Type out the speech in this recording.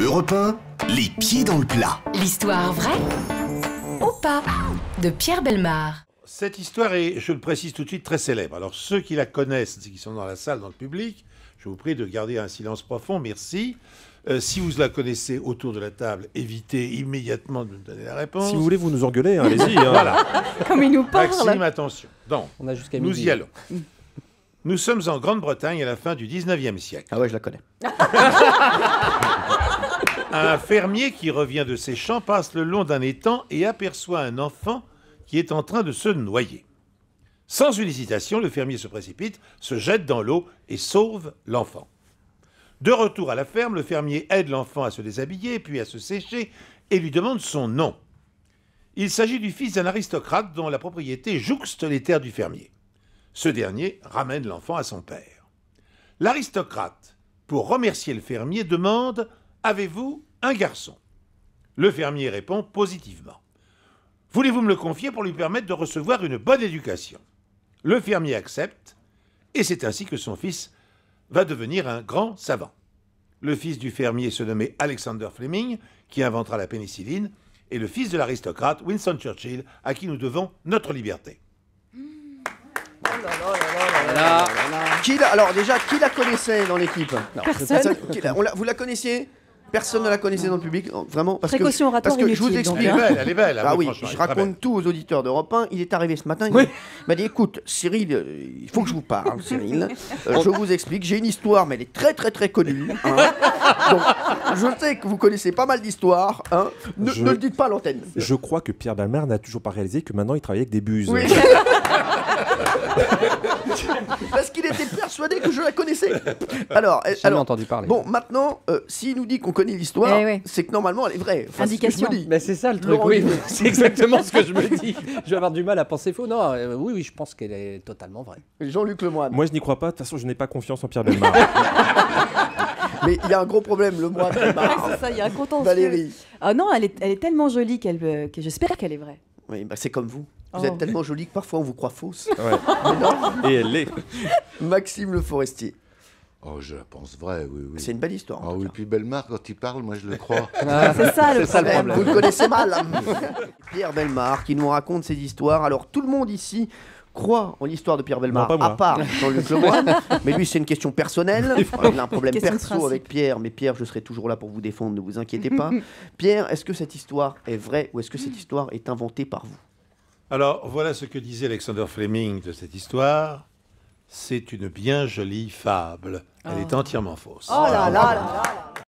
Europe 1, les pieds dans le plat. L'histoire vraie ou pas de Pierre Bellemare. Cette histoire est, je le précise tout de suite, très célèbre. Alors ceux qui la connaissent, qui sont dans la salle, dans le public, je vous prie de garder un silence profond, merci. Si vous la connaissez autour de la table, évitez immédiatement de me donner la réponse. Si vous voulez, vous nous engueulez, hein, allez-y. Hein. Voilà. Comme il nous parle. Maxime, attention. Donc, On a jusqu'à nous midi. y allons. Nous sommes en Grande-Bretagne à la fin du 19e siècle. Ah ouais, je la connais. Un fermier qui revient de ses champs passe le long d'un étang et aperçoit un enfant qui est en train de se noyer. Sans une hésitation, le fermier se précipite, se jette dans l'eau et sauve l'enfant. De retour à la ferme, le fermier aide l'enfant à se déshabiller, puis à se sécher, et lui demande son nom. Il s'agit du fils d'un aristocrate dont la propriété jouxte les terres du fermier. Ce dernier ramène l'enfant à son père. L'aristocrate, pour remercier le fermier, demande « Avez-vous un garçon ?» Le fermier répond positivement. « Voulez-vous me le confier pour lui permettre de recevoir une bonne éducation ?» Le fermier accepte, et c'est ainsi que son fils va devenir un grand savant. Le fils du fermier se nommait Alexander Fleming, qui inventera la pénicilline, et le fils de l'aristocrate Winston Churchill, à qui nous devons notre liberté. Alors déjà, qui la connaissait dans l'équipe? Personne. Vous la connaissiez? Personne ne la connaissait dans le public, vraiment. Précaution oratoire parce que je vous inutile, donc, explique. hein. Elle est belle. Ah oui, franchement, je elle est très belle. raconte tout aux auditeurs d'Europe 1. Il est arrivé ce matin, il m'a dit, écoute, Cyril, il faut que je vous parle, Cyril. Je vous explique, j'ai une histoire, mais elle est très très très connue. Hein. Donc, je sais que vous connaissez pas mal d'histoires. Hein. Ne le dites pas à l'antenne. Je crois que Pierre Bellemare n'a toujours pas réalisé que maintenant il travaille avec des buses. Oui. Parce qu'il était persuadé que je la connaissais. Jamais entendu parler. Bon, maintenant, s'il nous dit qu'on connaît l'histoire, Eh oui. c'est que normalement elle est vraie. Enfin, c'est ce que Indication. je me dis. Mais c'est ça le truc, Laurent oui, Guillaume. c'est exactement ce que je me dis. Je vais avoir du mal à penser faux. Non, oui, je pense qu'elle est totalement vraie. Jean-Luc Lemoyne. Moi, je n'y crois pas. De toute façon, je n'ai pas confiance en Pierre Bellemare. Mais il y a un gros problème, le moine. C'est ça, il y a un contentieux. Valérie. Ah non, elle est tellement jolie que j'espère qu'elle est vraie. Oui, bah c'est comme vous. Vous Oh. êtes tellement jolie que parfois on vous croit fausse. Ouais. Et elle l'est. Maxime Le Forestier. Oh, je la pense vraie, oui, oui. C'est une belle histoire. en Ah tout oui, cas. puis Bellemare, quand il parle, moi je le crois. C'est ça le ça, le problème. Vous le connaissez mal. Pierre Bellemare qui nous raconte ses histoires. Alors tout le monde ici croit en l'histoire de Pierre Bellemare, Non, pas moi. à part Jean-Luc Lemoyne. Mais lui, c'est une question personnelle. Il a un problème Question de perso principe. avec Pierre. Mais Pierre, je serai toujours là pour vous défendre, ne vous inquiétez pas. Pierre, est-ce que cette histoire est vraie ou est-ce que cette histoire est inventée par vous? Alors, voilà ce que disait Alexander Fleming de cette histoire. C'est une bien jolie fable. Elle est entièrement fausse. Oh là là là là.